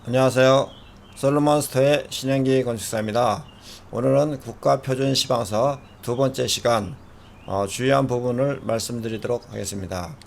안녕하세요. 솔로몬스터의 신현기 건축사입니다. 오늘은 국가표준시방서 두 번째 시간 주요한 부분을 말씀드리도록 하겠습니다.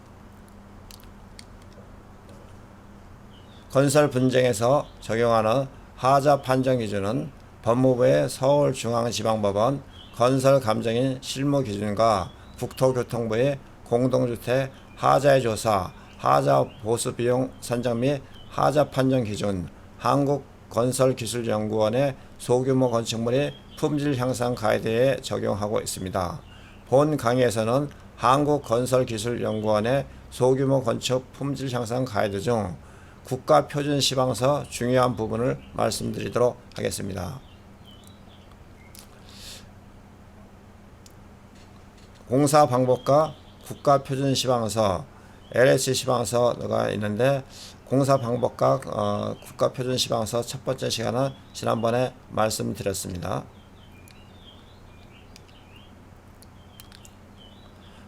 건설 분쟁에서 적용하는 하자 판정 기준은 법무부의 서울중앙지방법원 건설감정인 실무기준과 국토교통부의 공동주택 하자의 조사, 하자 보수비용 산정 및 하자 판정 기준, 한국건설기술연구원의 소규모 건축물의 품질 향상 가이드에 적용하고 있습니다. 본 강의에서는 한국건설기술연구원의 소규모 건축 품질 향상 가이드 중 국가표준시방서 중요한 부분을 말씀드리도록 하겠습니다. 공사 방법과 국가표준시방서, LH 시방서가 있는데 공사 방법과 국가표준시방서 첫 번째 시간은 지난번에 말씀드렸습니다.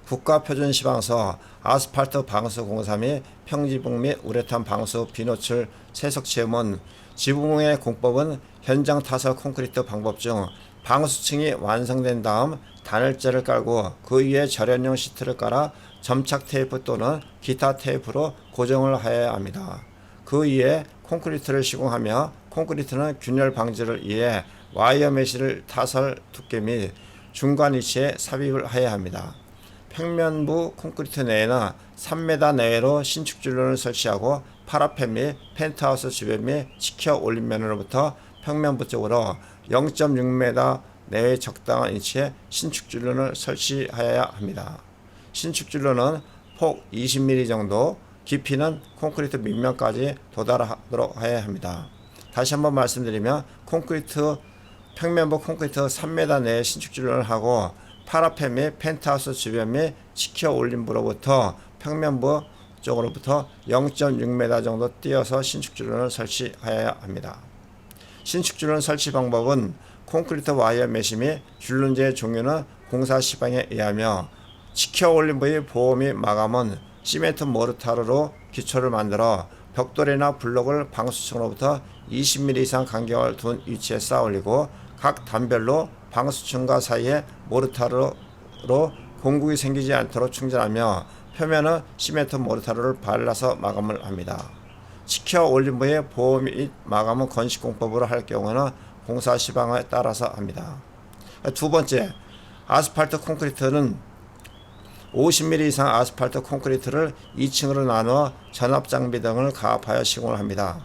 국가표준시방서 아스팔트 방수 공사 및 평지붕 및 우레탄 방수 비노출 세석 체험은 지붕의 공법은 현장 타설 콘크리트 방법 중 방수층이 완성된 다음 단열재를 깔고 그 위에 절연용 시트를 깔아 점착 테이프 또는 기타 테이프로 고정을 해야 합니다. 그 위에 콘크리트를 시공하며 콘크리트는 균열 방지를 위해 와이어 메쉬를 타설 두께 및 중간 위치에 삽입을 해야 합니다. 평면부 콘크리트 내에는 3m 내외로 신축줄론을 설치하고 파라펜 및 펜트하우스 주변 및 치켜 올림면으로부터 평면부 쪽으로 0.6m 내외 적당한 위치에 신축줄론을 설치해야 합니다. 신축줄론은 폭 20mm 정도, 깊이는 콘크리트 밑면까지 도달하도록 해야 합니다. 다시 한번 말씀드리면 평면부 콘크리트 3m 내에 신축줄론을 하고 파라펜 및 펜트하우스 주변 및 치켜 올림부로부터 평면부 쪽으로부터 0.6m 정도 띄어서 신축줄론을 설치해야 합니다. 신축줄론 설치 방법은 콘크리트 와이어 메쉬 및 줄론제의 종류는 공사 시방에 의하며 치켜 올린 부의 보호 및 마감은 시멘트 모르타르로 기초를 만들어 벽돌이나 블록을 방수층으로부터 20mm 이상 간격을 둔 위치에 쌓아 올리고 각 단별로 방수층과 사이에 모르타르로 공국이 생기지 않도록 충전하며 표면은 시멘트 모르타르를 발라서 마감을 합니다. 치켜 올린 부의 보호 및 마감은 건식공법으로 할 경우는 공사 시방에 따라서 합니다. 두 번째, 아스팔트 콘크리트는 50mm 이상 아스팔트 콘크리트를 2층으로 나누어 전압장비 등을 가압하여 시공을 합니다.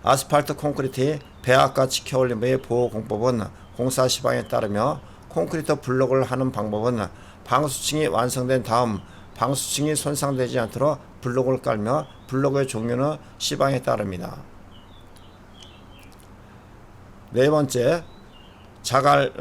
아스팔트 콘크리트의 배합과 치켜 올림의 보호 공법은 공사 시방에 따르며 콘크리트 블록을 하는 방법은 방수층이 완성된 다음 방수층이 손상되지 않도록 블록을 깔며 블록의 종류는 시방에 따릅니다. 네 번째, 자갈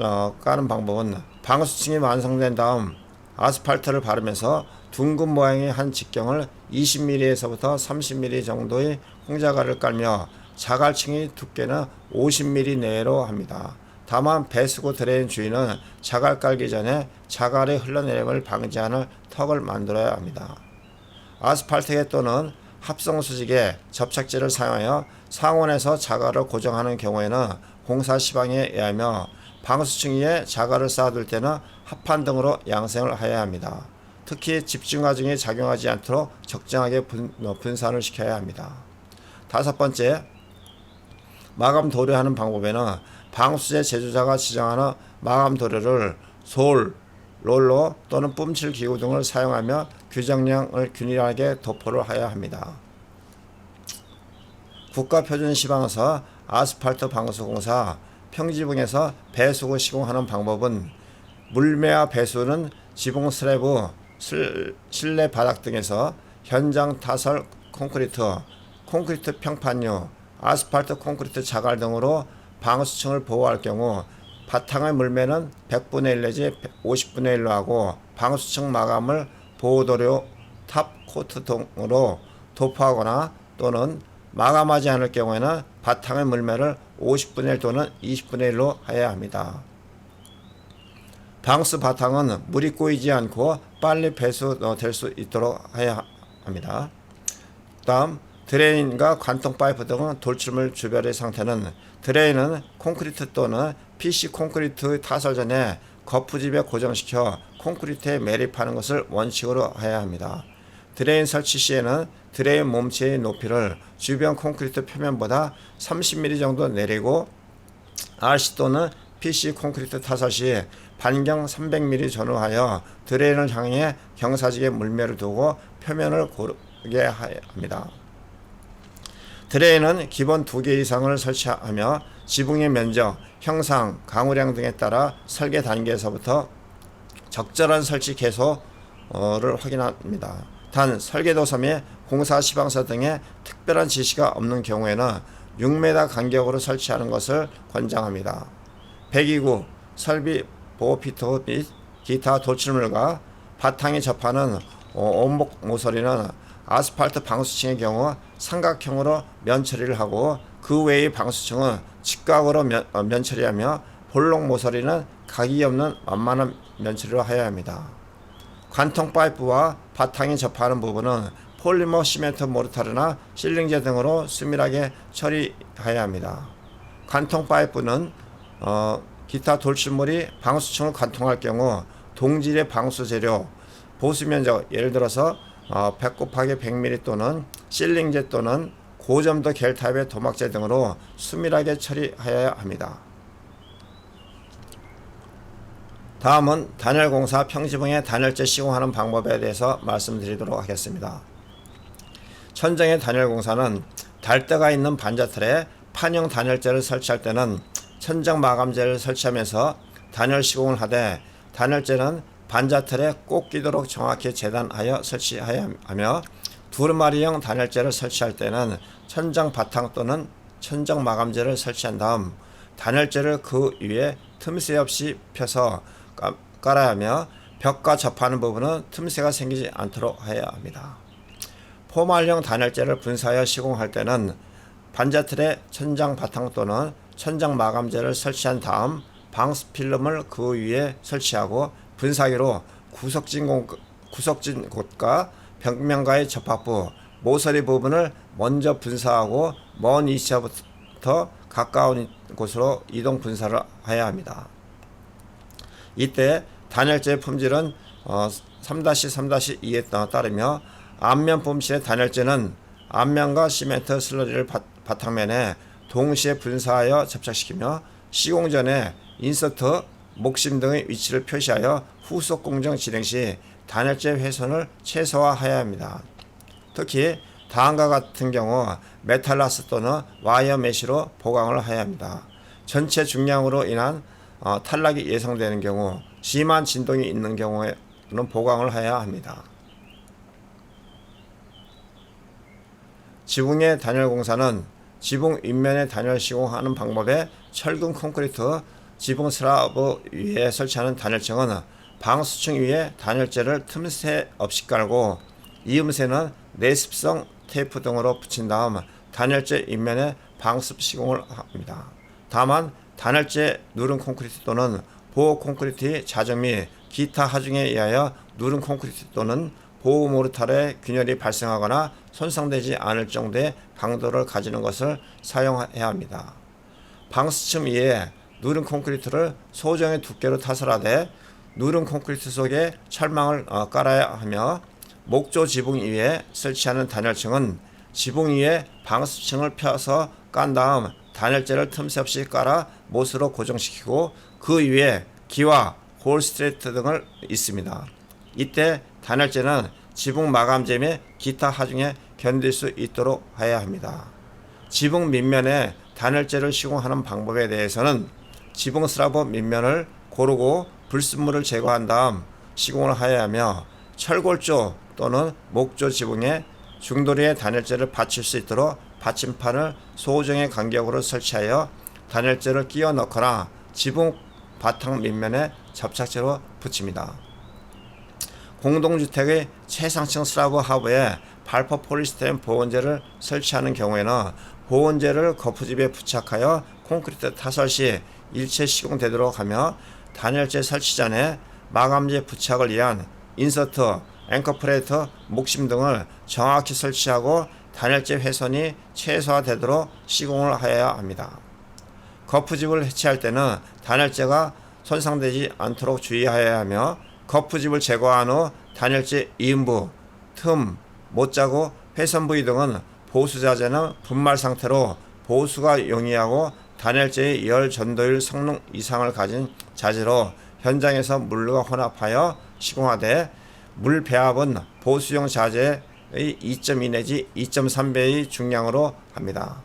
까는 방법은 방수층이 완성된 다음 아스팔트를 바르면서 둥근 모양의 한 직경을 20mm에서부터 30mm 정도의 홍자갈을 깔며 자갈층의 두께는 50mm 내로 합니다. 다만 배수구 드레인 주위는 자갈 깔기 전에 자갈의 흘러내림을 방지하는 턱을 만들어야 합니다. 아스팔트에 또는 합성 수직에 접착제를 사용하여 상온에서 자갈을 고정하는 경우에는 공사 시방에 의하며 방수층 위에 자갈을 쌓아둘 때는 합판 등으로 양생을 해야 합니다. 특히 집중 과정이 작용하지 않도록 적정하게 분산을 시켜야 합니다. 다섯 번째, 마감 도료하는 방법에는 방수제 제조자가 지정하는 마감 도료를 솔, 롤러 또는 뿜칠 기구 등을 사용하며 규정량을 균일하게 도포를 해야 합니다. 국가표준시방서 아스팔트 방수공사 평지붕에서 배수구 시공하는 방법은 물매와 배수는 지붕 슬래브, 실내 바닥 등에서 현장 타설 콘크리트 평판유, 아스팔트 콘크리트 자갈 등으로 방수층을 보호할 경우 바탕의 물매는 100분의 1 내지 50분의 1로 하고 방수층 마감을 보호도료 탑 코트 등으로 도포하거나 또는 마감하지 않을 경우에는 바탕의 물매를 50분의 1 또는 20분의 1로 해야 합니다. 방수 바탕은 물이 꼬이지 않고 빨리 배수될 수 있도록 해야 합니다. 다음 드레인과 관통 파이프 등은 돌출물 주변의 상태는 드레인은 콘크리트 또는 PC 콘크리트 타설 전에 거푸집에 고정시켜 콘크리트에 매립하는 것을 원칙으로 해야 합니다. 드레인 설치 시에는 드레인 몸체의 높이를 주변 콘크리트 표면보다 30mm 정도 내리고 RC 또는 PC 콘크리트 타설 시 반경 300mm 전후하여 드레인을 향해 경사지게 물매를 두고 표면을 고르게 합니다. 드레인은 기본 2개 이상을 설치하며 지붕의 면적, 형상, 강우량 등에 따라 설계 단계에서부터 적절한 설치 개소를 확인합니다. 단 설계도서 및 공사 시방서 등의 특별한 지시가 없는 경우에는 6m 간격으로 설치하는 것을 권장합니다. 배기구, 설비 보호 피트 및 기타 돌출물과 바탕에 접하는 원목 모서리는 아스팔트 방수층의 경우 삼각형으로 면처리를 하고 그 외의 방수층은 직각으로 면처리하며 볼록 모서리는 각이 없는 완만한 면처리를 하여야 합니다. 관통 파이프와 바탕에 접하는 부분은 폴리머 시멘트 모르타르나 실링제 등으로 수밀하게 처리해야 합니다. 관통 파이프는 기타 돌출물이 방수층을 관통할 경우 동질의 방수 재료, 보수 면적 예를 들어서 100 곱하기 100mm 또는 실링제 또는 고점도 겔 타입의 도막재 등으로 수밀하게 처리하여야 합니다. 다음은 단열 공사 평지붕에 단열재 시공하는 방법에 대해서 말씀드리도록 하겠습니다. 천정의 단열 공사는 달대가 있는 반자틀에 판형 단열재를 설치할 때는 천정 마감재를 설치하면서 단열 시공을 하되 단열재는 반자틀에 꼭 끼도록 정확히 재단하여 설치해야 하며 두루마리형 단열재를 설치할 때는 천정 바탕 또는 천정 마감재를 설치한 다음 단열재를 그 위에 틈새 없이 펴서 깔아야 하며 벽과 접하는 부분은 틈새가 생기지 않도록 해야 합니다. 포말형 단열재를 분사하여 시공할 때는 반자틀에 천장 바탕 또는 천장 마감재를 설치한 다음 방수 필름을 그 위에 설치하고 분사기로 구석진 곳과 벽면과의 접합부, 모서리 부분을 먼저 분사하고 먼 위치부터 가까운 곳으로 이동 분사를 해야 합니다. 이때 단열재의 품질은 3-3-2에 따르며 앞면 품질의 단열재는 앞면과 시멘트 슬러리를 바탕면에 동시에 분사하여 접착시키며 시공 전에 인서트, 목심 등의 위치를 표시하여 후속 공정 진행 시 단열재 훼손을 최소화해야 합니다. 특히 다음과 같은 경우 메탈라스 또는 와이어 메쉬로 보강을 해야 합니다. 전체 중량으로 인한 탈락이 예상되는 경우, 심한 진동이 있는 경우에는 보강을 해야 합니다. 지붕의 단열 공사는 지붕 윗면에 단열 시공하는 방법에 철근 콘크리트 지붕 슬라브 위에 설치하는 단열층은 방수층 위에 단열재를 틈새 없이 깔고 이음새는 내습성 테이프 등으로 붙인 다음 단열재 윗면에 방습 시공을 합니다. 다만 단열재 누른 콘크리트 또는 보호 콘크리트의 자정 및 기타 하중에 의하여 누른 콘크리트 또는 보호 모르타르의 균열이 발생하거나 손상되지 않을 정도의 강도를 가지는 것을 사용해야 합니다. 방수층 위에 누른 콘크리트를 소정의 두께로 타설하되 누른 콘크리트 속에 철망을 깔아야 하며 목조 지붕 위에 설치하는 단열층은 지붕 위에 방수층을 펴서 깐 다음 단열재를 틈새 없이 깔아 못으로 고정시키고 그 위에 기와 홀스트레이트 등을 있습니다. 이때 단열재는 지붕 마감재 및 기타 하중에 견딜 수 있도록 해야 합니다. 지붕 밑면에 단열재를 시공하는 방법에 대해서는 지붕 슬라브 밑면을 고르고 불순물을 제거한 다음 시공을 하여야 하며 철골조 또는 목조 지붕에 중도리에 단열재를 받칠 수 있도록 받침판을 소정의 간격으로 설치하여 단열재를 끼워 넣거나 지붕 바탕 밑면에 접착제로 붙입니다. 공동주택의 최상층 슬라브 하부에 발포 폴리스테린 보온재를 설치하는 경우에는 보온재를 거푸집에 부착하여 콘크리트 타설 시 일체 시공되도록 하며 단열재 설치 전에 마감재 부착을 위한 인서트, 앵커 플레이트, 목심 등을 정확히 설치하고 단열재 훼손이 최소화되도록 시공을 하여야 합니다. 거푸집을 해체할 때는 단열재가 손상되지 않도록 주의하여야 하며, 거푸집을 제거한 후 단열재 이음부, 틈, 못자국, 훼손 부위 등은 보수자재는 분말 상태로 보수가 용이하고 단열재의 열 전도율 성능 이상을 가진 자재로 현장에서 물과 혼합하여 시공하되, 물 배합은 보수용 자재의 2.2 내지 2.3배의 중량으로 합니다.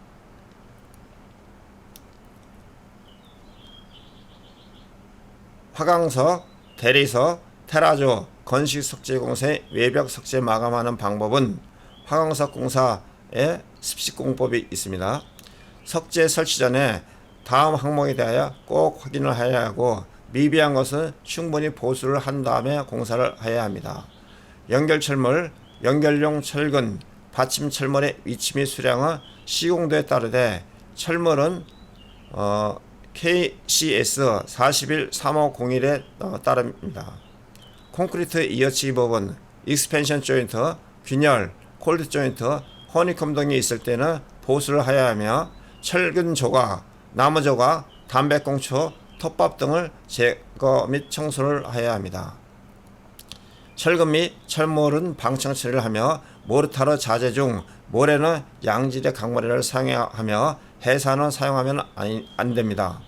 화강석, 대리석, 테라조, 건식 석재 공사의 외벽 석재 마감하는 방법은 화강석 공사에 습식공법이 있습니다. 석재 설치 전에 다음 항목에 대하여 꼭 확인을 해야 하고, 미비한 것은 충분히 보수를 한 다음에 공사를 해야 합니다. 연결철물, 연결용 철근, 받침 철물의 위치 및 수량은 시공도에 따르되, 철물은 KCS 41350에 따릅니다. 콘크리트 이어치기 법은 익스펜션 조인트, 균열, 콜드 조인트, 허니콤 등이 있을 때는 보수를 하여야 하며, 철근 조각, 나무 조각, 담배꽁초, 톱밥 등을 제거 및 청소를 해야 합니다. 철근 및 철물은 방청 처리를 하며, 모르타르 자재 중 모래는 양질의 강모래를 사용하며 해산은 사용하면 안 됩니다.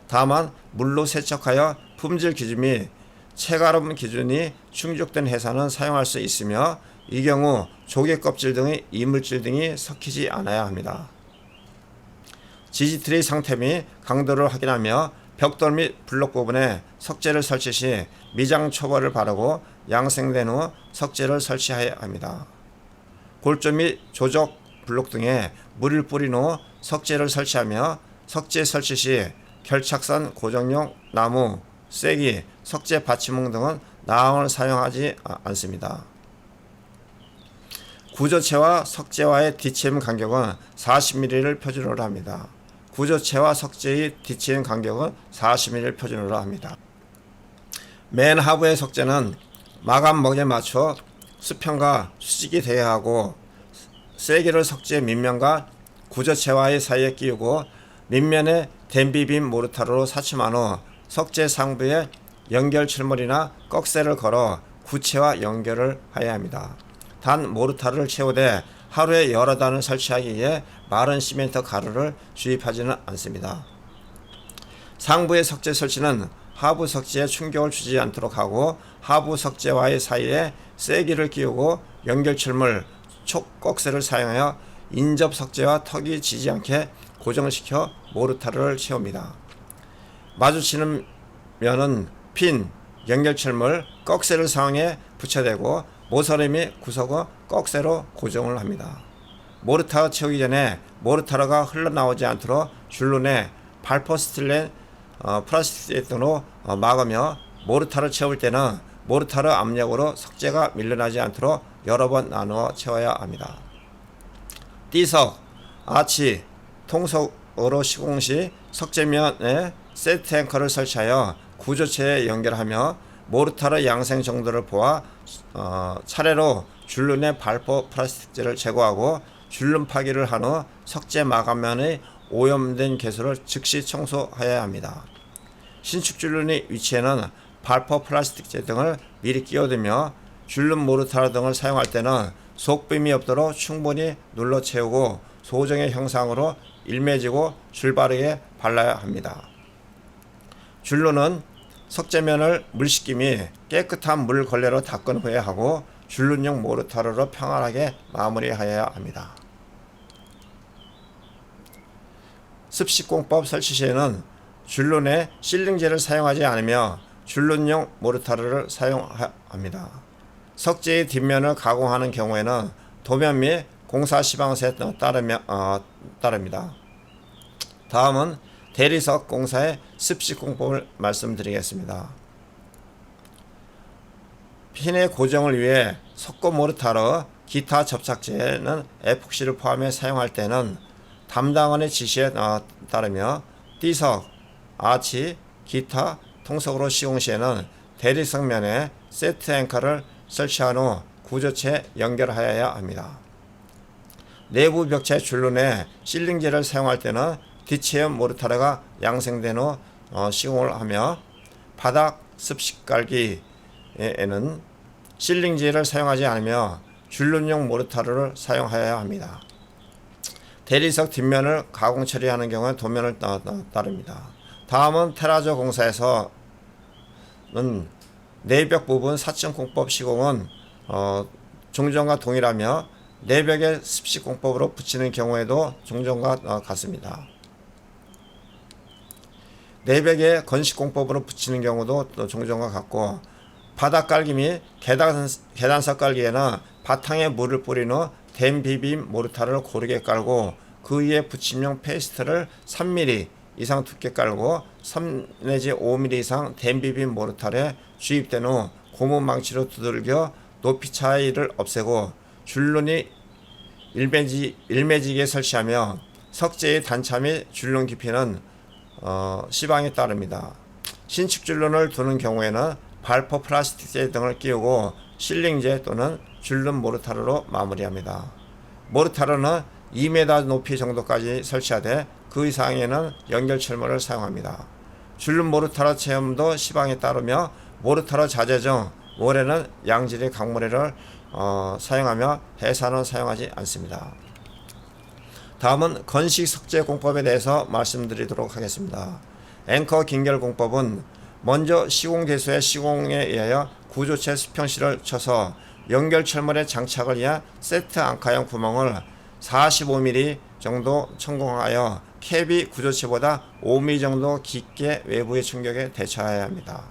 다만 물로 세척하여 품질 기준 및 체가름 기준이 충족된 해산은 사용할 수 있으며, 이 경우 조개 껍질 등의 이물질 등이 섞이지 않아야 합니다. 지지트리 상태 및 강도를 확인하며, 벽돌 및 블록 부분에 석재를 설치 시 미장 초벌을 바르고 양생된 후 석재를 설치해야 합니다. 골조 및 조적 블록 등에 물을 뿌린 후 석재를 설치하며, 석재 설치 시 결착선 고정용 나무, 쐐기, 석재 받침봉 등은 나항을 사용하지 않습니다. 구조체와 석재와의 DCM 간격은 40mm를 표준으로 합니다. 구조체와 석재의 DCM 간격은 40mm를 표준으로 합니다. 맨 하부의 석재는 마감목에 맞춰 수평과 수직이 되어야 하고, 쐐기를 석재 밑면과 구조체와의 사이에 끼우고 밑면에 댐비빔 모르타르로 사침한 후 석재 상부에 연결 철물이나 꺽쇠를 걸어 구체와 연결을 해야 합니다. 단 모르타르를 채우되 하루에 여러 단을 설치하기 위해 마른 시멘트 가루를 주입하지는 않습니다. 상부의 석재 설치는 하부 석재에 충격을 주지 않도록 하고, 하부 석재와의 사이에 쐐기를 끼우고 연결철물, 촉꺽쇠를 사용하여 인접 석재와 턱이 지지 않게 고정시켜 모르타르를 채웁니다. 마주치는 면은 핀, 연결철물, 꺽쇠를 사용해 붙여대고 모서리 및 구석은 꺽쇠로 고정을 합니다. 모르타르 채우기 전에 모르타르가 흘러나오지 않도록 줄눈에 발포스틸렌 플라스틱 등으로 막으며, 모르타르 채울 때는 모르타르 압력으로 석재가 밀려나지 않도록 여러 번 나누어 채워야 합니다. 띠석, 아치, 통석으로 시공 시 석재면에 세트 앵커를 설치하여 구조체에 연결하며, 모르타르 양생 정도를 보아 차례로 줄눈의 발포 플라스틱재를 제거하고 줄눈 파기를 한 후 석재 마감면의 오염된 개수를 즉시 청소해야 합니다. 신축 줄눈의 위치에는 발포 플라스틱재 등을 미리 끼워두며, 줄눈 모르타르 등을 사용할 때는 속빔이 없도록 충분히 눌러 채우고 소정의 형상으로 일매지고 줄바르게 발라야 합니다. 줄눈은 석재면을 물씻기 및 깨끗한 물 걸레로 닦은 후에 하고, 줄눈용 모르타르로 평안하게 마무리하여야 합니다. 습식공법 설치 시에는 줄눈에 실링제를 사용하지 않으며 줄눈용 모르타르를 사용합니다. 석재의 뒷면을 가공하는 경우에는 도면 및 공사 시방서에 따릅니다. 다음은 대리석 공사의 습식공법을 말씀드리겠습니다. 핀의 고정을 위해 석고 모르타르, 기타 접착제는 에폭시를 포함해 사용할 때는 담당원의 지시에 따르며 띠석, 아치, 기타, 통석으로 시공 시에는 대리석면에 세트 앵커를 설치한 후 구조체에 연결하여야 합니다. 내부 벽체 줄눈에 실링제를 사용할 때는 디체형 모르타르가 양생된 후 시공을 하며 바닥 습식 깔기에는 실링제를 사용하지 않으며 줄눈용 모르타르를 사용하여야 합니다. 대리석 뒷면을 가공 처리하는 경우에 도면을 따릅니다. 다음은 테라조 공사에서는 내벽 부분 4층 공법 시공은 종전과 동일하며 내벽에 습식 공법으로 붙이는 경우에도 종전과 같습니다. 내벽에 건식 공법으로 붙이는 경우도 또 종전과 같고, 바닥 깔기 및 계단석 깔기에는 바탕에 물을 뿌린 후 댐 비빔 모르타르를 고르게 깔고 그 위에 붙임용 페이스트를 3mm 이상 두께 깔고 3 내지 5mm 이상 댐 비빔 모르타르에 주입된 후 고무 망치로 두들겨 높이 차이를 없애고 줄눈이 일매지게 설치하며 석재의 단차 및 줄눈 깊이는 시방에 따릅니다. 신축 줄눈을 두는 경우에는 발포 플라스틱재 등을 끼우고 실링제 또는 줄눈 모르타르로 마무리합니다. 모르타르는 2m 높이 정도까지 설치하되 그 이상에는 연결 철물을 사용합니다. 줄눈 모르타르 체험도 시방에 따르며 모르타르 자재 중 모래는 양질의 강모래를 사용하며 해산은 사용하지 않습니다. 다음은 건식 석재 공법에 대해서 말씀드리도록 하겠습니다. 앵커 긴결 공법은 먼저 시공 개수의 시공에 의하여 구조체 수평실을 쳐서 연결 철물의 장착을 위한 세트 앙카형 구멍을 45mm 정도 천공하여 캡이 구조체보다 5mm 정도 깊게 외부의 충격에 대처해야 합니다.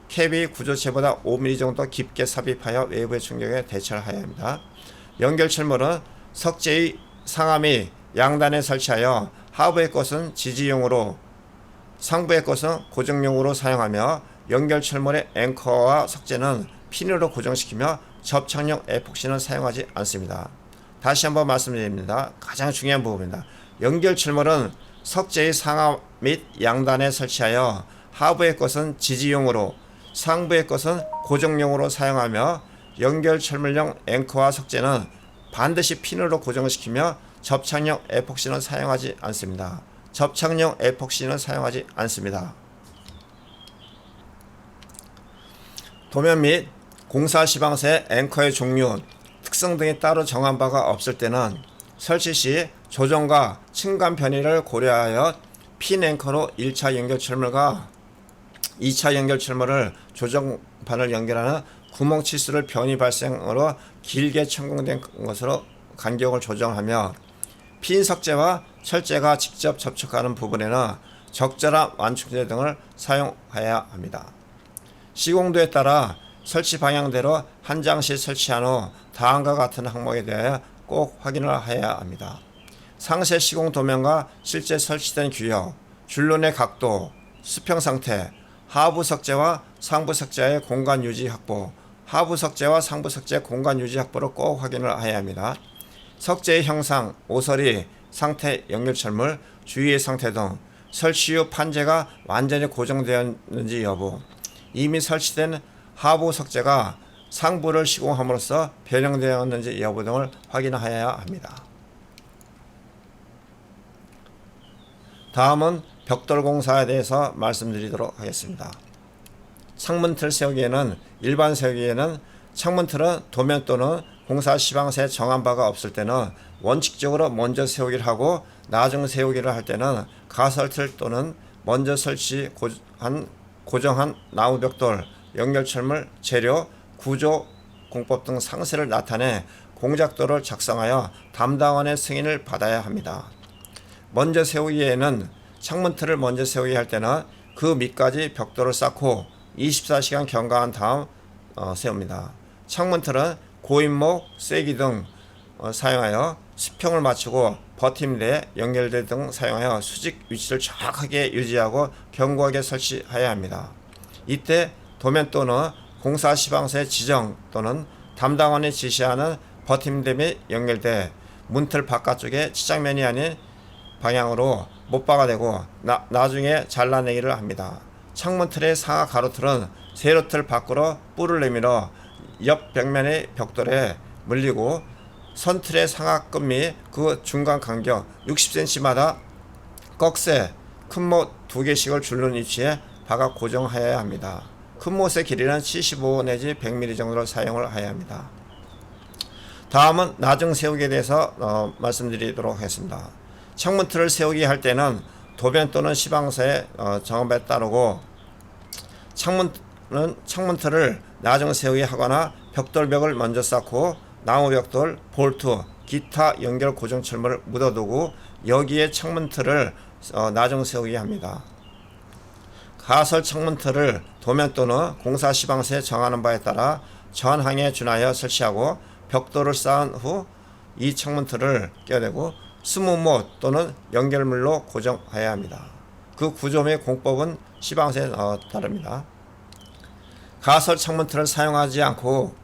캡이 구조체보다 5mm 정도 깊게 삽입하여 외부의 충격에 대처해야 합니다. 연결 철물은 석재의 상하미 양단에 설치하여 하부의 것은 지지용으로, 상부의 것은 고정용으로 사용하며 연결 철물의 앵커와 석재는 핀으로 고정시키며 접착용 에폭시는 사용하지 않습니다. 다시 한번 말씀드립니다. 가장 중요한 부분입니다. 연결 철물은 석재의 상하 및 양단에 설치하여 하부의 것은 지지용으로, 상부의 것은 고정용으로 사용하며 연결 철물용 앵커와 석재는 반드시 핀으로 고정시키며 접착용 에폭시는 사용하지 않습니다. 접착용 에폭시는 사용하지 않습니다. 도면 및 공사 시방새 앵커의 종류, 특성 등이 따로 정한 바가 없을 때는 설치 시 조정과 층간 편의를 고려하여 핀 앵커로 1차 연결 철물과 2차 연결 철물을 조정판을 연결하는 구멍 치수를 변이 발생으로 길게 천공된 것으로 간격을 조정하며 핀 석재와 철재가 직접 접촉하는 부분에는 적절한 완충제 등을 사용해야 합니다. 시공도에 따라 설치 방향대로 한 장씩 설치한 후 다음과 같은 항목에 대하여 꼭 확인을 해야 합니다. 상세 시공 도면과 실제 설치된 규격, 줄눈의 각도, 수평 상태, 하부 석재와 상부 석재의 공간 유지 확보, 하부 석재와 상부 석재 공간 유지 확보를 꼭 확인을 해야 합니다. 석재의 형상, 오서리, 상태, 연결 철물, 주위의 상태 등 설치 후 판재가 완전히 고정되었는지 여부, 이미 설치된 하부 석재가 상부를 시공함으로써 변형되었는지 여부 등을 확인해야 합니다. 다음은 벽돌 공사에 대해서 말씀드리도록 하겠습니다. 창문틀 세우기에는, 일반 세우기에는 창문틀은 도면 또는 공사 시방새 정한 바가 없을 때는 원칙적으로 먼저 세우기를 하고 나중 세우기를 할 때는 가설틀 또는 먼저 고정한 나무 벽돌, 연결 철물, 재료, 구조, 공법 등 상세를 나타내 공작도를 작성하여 담당원의 승인을 받아야 합니다. 먼저 세우기에는 창문틀을 먼저 세우기 할 때는 그 밑까지 벽돌을 쌓고 24시간 경과한 다음 세웁니다. 창문틀은 고인목, 쐐기 등 사용하여 수평을 맞추고 버팀대, 연결대 등 사용하여 수직 위치를 정확하게 유지하고 견고하게 설치해야 합니다. 이때 도면 또는 공사 시방새 지정 또는 담당원이 지시하는 버팀대 및 연결대, 문틀 바깥쪽에 치장면이 아닌 방향으로 못박아 대고 나중에 잘라내기를 합니다. 창문틀의 상하 가로틀은 세로틀 밖으로 뿔을 내밀어 옆 벽면의 벽돌에 물리고 선틀의 상하급 및 그 중간 간격 60cm마다 꺽쇠, 큰 못 2개씩을 줄눈 위치에 박아 고정하여야 합니다. 큰 못의 길이는 75 내지 100mm 정도를 사용을 해야 합니다. 다음은 나중 세우기에 대해서 말씀드리도록 하겠습니다. 창문틀을 세우기 할 때는 도면 또는 시방서의 정업에 따르고 창문틀을 나중 세우기 하거나 벽돌벽을 먼저 쌓고 나무 벽돌, 볼트, 기타 연결 고정 철물을 묻어두고 여기에 창문틀을 나중 세우기 합니다. 가설 창문틀을 도면 또는 공사 시방서에 정하는 바에 따라 전항에 준하여 설치하고 벽돌을 쌓은 후 이 창문틀을 껴대고 스무못 또는 연결물로 고정해야 합니다. 그 구조 및 공법은 시방서에 따릅니다. 가설 창문틀을 사용하지 않고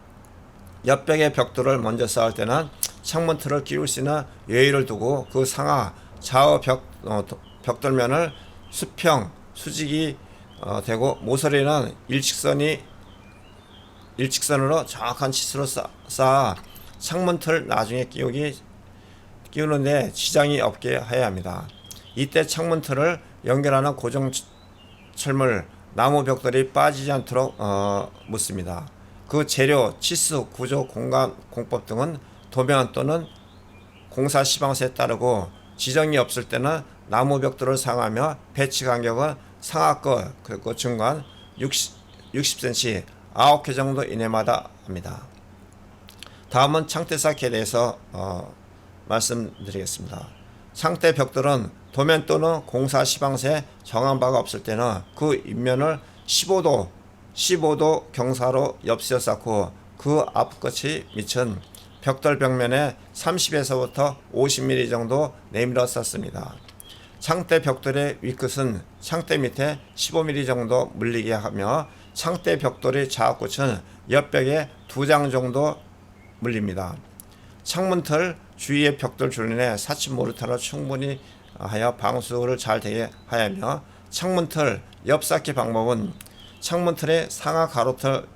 옆벽의 벽돌을 먼저 쌓을 때는 창문틀을 끼울 수 있는 여유를 두고 그 상하 좌우 벽돌면을 수평, 수직이 되고 모서리는 일직선으로 정확한 치수로 쌓아 창문틀 나중에 끼우는데 지장이 없게 해야 합니다. 이때 창문틀을 연결하는 고정 철물, 나무 벽돌이 빠지지 않도록 묻습니다. 그 재료, 치수, 구조, 공간, 공법 등은 도면 또는 공사 시방서에 따르고 지정이 없을 때는 나무 벽돌을 사용하며 배치 간격은 상하끝 그리고 중간 60cm 9개 정도 이내마다 합니다. 다음은 창대 쌓기에 대해서 말씀드리겠습니다. 창대 벽돌은 도면 또는 공사 시방서에 정한 바가 없을 때는 그 윗면을 15도 경사로 엽시어 쌓고 그 앞끝이 밑은 벽돌 벽면에 30에서부터 50mm 정도 내밀어 쌓습니다. 창대 벽돌의 윗끝은 창대 밑에 15mm 정도 물리게 하며 창대 벽돌의 좌끝은 옆벽에 2장 정도 물립니다. 창문틀 주위의 벽돌 줄눈에 사치 모르타로 충분히 하여 방수를 잘 되게 하야 하며 창문틀 옆쌓기 방법은 창문틀의 상하 가로틀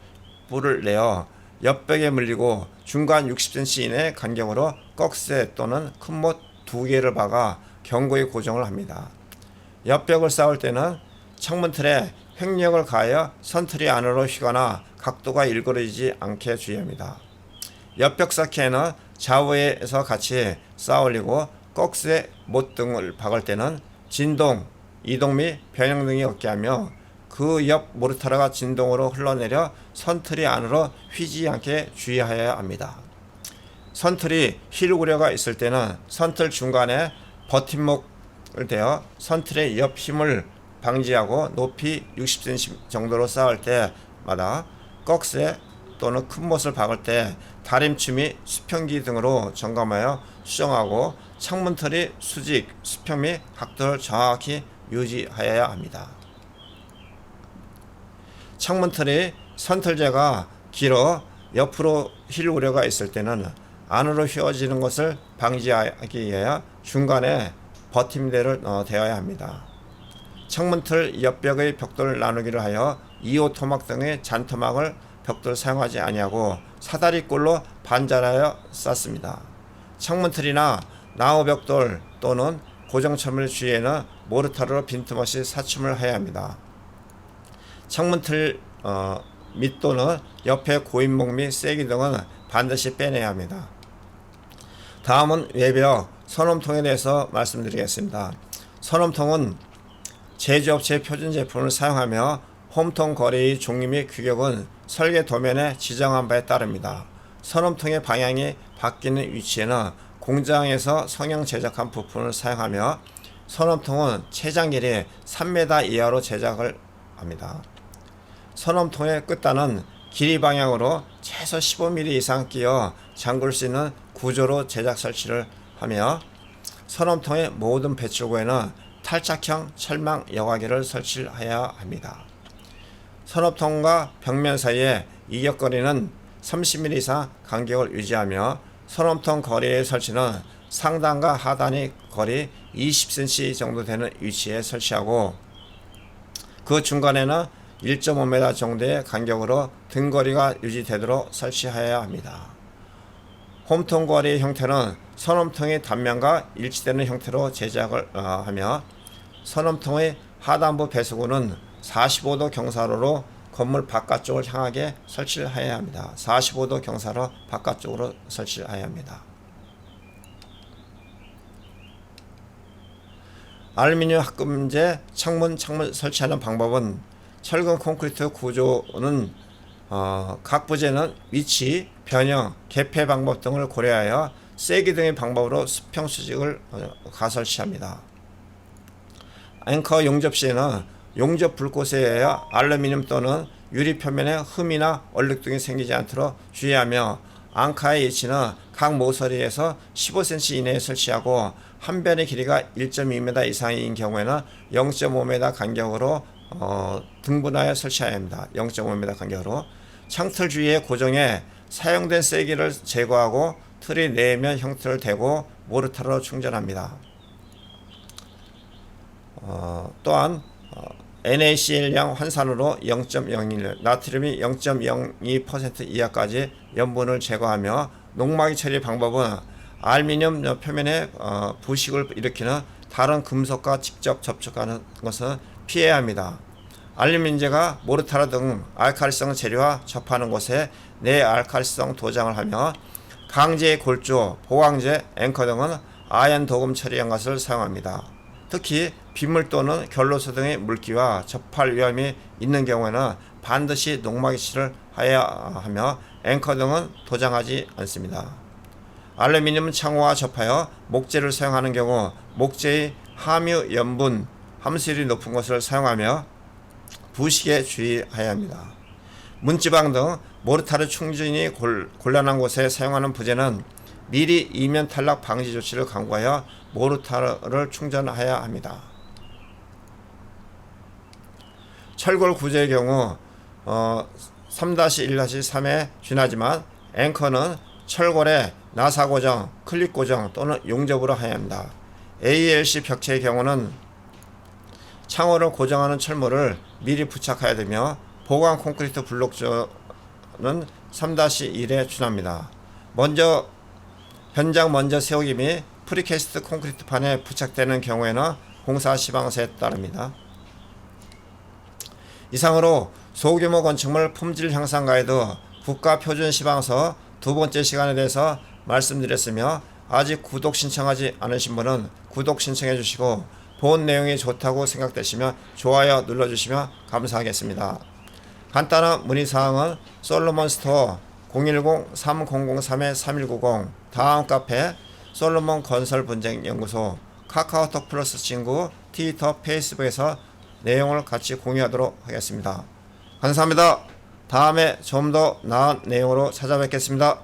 뿔을 내어 옆벽에 물리고 중간 60cm 이내 간격으로 꺽쇠 또는 큰 못 2개를 박아 견고히 고정을 합니다. 옆벽을 쌓을 때는 창문틀에 횡력을 가하여 선틀이 안으로 휘거나 각도가 일그러지지 않게 주의합니다. 옆벽 쌓기에는 좌우에서 같이 쌓아 올리고 꺽쇠 못 등을 박을 때는 진동, 이동 및 변형 등이 없게 하며 그 옆 모르타르가 진동으로 흘러내려 선틀이 안으로 휘지 않게 주의하여야 합니다. 선틀이 휠 우려가 있을 때는 선틀 중간에 버팀목을 대어 선틀의 옆 힘을 방지하고 높이 60cm 정도로 쌓을 때마다 꺽쇠 또는 큰 못을 박을 때 다림추 및 수평기 등으로 점검하여 수정하고 창문틀이 수직, 수평 및 각도를 정확히 유지하여야 합니다. 창문틀이 선틀재가 길어 옆으로 휠 우려가 있을 때는 안으로 휘어지는 것을 방지하기 위하여 중간에 버팀대를 대어야 합니다. 창문틀 옆벽의 벽돌 나누기를 하여 2호 토막 등의 잔토막을 벽돌 사용하지 아니하고 사다리꼴로 반절하여 쌓습니다. 창문틀이나 나무 벽돌 또는 고정철물 주위에는 모르타르로 빈틈없이 사춤을 해야 합니다. 창문틀 밑 또는 옆에 고인목 및 쐐기 등은 반드시 빼내야 합니다. 다음은 외벽 선홈통에 대해서 말씀드리겠습니다. 선홈통은 제조업체 표준 제품을 사용하며 홈통 거래의 종류 및 규격은 설계 도면에 지정한 바에 따릅니다. 선홈통의 방향이 바뀌는 위치에는 공장에서 성형 제작한 부품을 사용하며 선홈통은 최장 길이 3m 이하로 제작을 합니다. 선홈통의 끝단은 길이 방향으로 최소 15mm 이상 끼어 잠글 수 있는 구조로 제작 설치를 하며 선홈통의 모든 배출구에는 탈착형 철망 여과기를 설치해야 합니다. 선홈통과 벽면 사이에 이격거리는 30mm 이상 간격을 유지하며 선홈통 거리의 설치는 상단과 하단의 거리 20cm 정도 되는 위치에 설치하고 그 중간에는 1.5m 정도의 간격으로 등거리가 유지되도록 설치해야 합니다. 홈통과리 형태는 선홈통의 단면과 일치되는 형태로 제작을 하며 선홈통의 하단부 배수구는 45도 경사로로 건물 바깥쪽을 향하게 설치를 해야 합니다. 45도 경사로 바깥쪽으로 설치를 해야 합니다. 알루미늄 합금재 창문 설치하는 방법은 철근 콘크리트 구조는 각 부재는 위치, 변형, 개폐 방법 등을 고려하여 쐐기 등의 방법으로 수평 수직을 가설치합니다. 앵커 용접 시에는 용접 불꽃에 의하여 알루미늄 또는 유리 표면에 흠이나 얼룩 등이 생기지 않도록 주의하며 앙카의 위치는 각 모서리에서 15cm 이내에 설치하고 한 변의 길이가 1.2m 이상인 경우에는 0.5m 간격으로 등분하여 설치해야 합니다. 0.5m 간격으로 창틀 주위에 고정해 사용된 쐐기를 제거하고 틀의 내면 형태를 대고 모르타르로 충전합니다. 또한 NaCl량 환산으로 0.01, 나트륨이 0.02% 이하까지 염분을 제거하며 녹막이 처리 방법은 알루미늄 표면에 부식을 일으키는 다른 금속과 직접 접촉하는 것은 피해야 합니다. 알루미늄재가 모르타르 등 알칼리성 재료와 접하는 곳에 내알칼리성 도장을 하며 강제 골조, 보강제, 앵커 등은 아연 도금 처리한 것을 사용합니다. 특히 빗물 또는 결로수 등의 물기와 접할 위험이 있는 경우에는 반드시 녹막이칠을 해야 하며 앵커 등은 도장하지 않습니다. 알루미늄 창호와 접하여 목재를 사용하는 경우 목재의 함유 염분 함수율이 높은 것을 사용하며 부식에 주의해야 합니다. 문지방 등 모르타르 충전이 곤란한 곳에 사용하는 부재는 미리 이면 탈락 방지 조치를 강구하여 모르타르를 충전해야 합니다. 철골 구조의 경우 3-1-3에 준하지만 앵커는 철골에 나사 고정, 클립 고정 또는 용접으로 해야 합니다. ALC 벽체의 경우는 창호를 고정하는 철물을 미리 부착해야 되며 보강 콘크리트 블록조는 3-1에 준합니다. 현장 먼저 세우기 및 프리캐스트 콘크리트판에 부착되는 경우에는 공사 시방서에 따릅니다. 이상으로 소규모 건축물 품질 향상 가이드 국가표준 시방서 두 번째 시간에 대해서 말씀드렸으며 아직 구독 신청하지 않으신 분은 구독 신청해 주시고 본 내용이 좋다고 생각되시면 좋아요 눌러주시면 감사하겠습니다. 간단한 문의사항은 솔로몬 스토어 010-3003-3190 다음 카페 솔로몬 건설 분쟁 연구소 카카오톡 플러스 친구 트위터 페이스북에서 내용을 같이 공유하도록 하겠습니다. 감사합니다. 다음에 좀 더 나은 내용으로 찾아뵙겠습니다.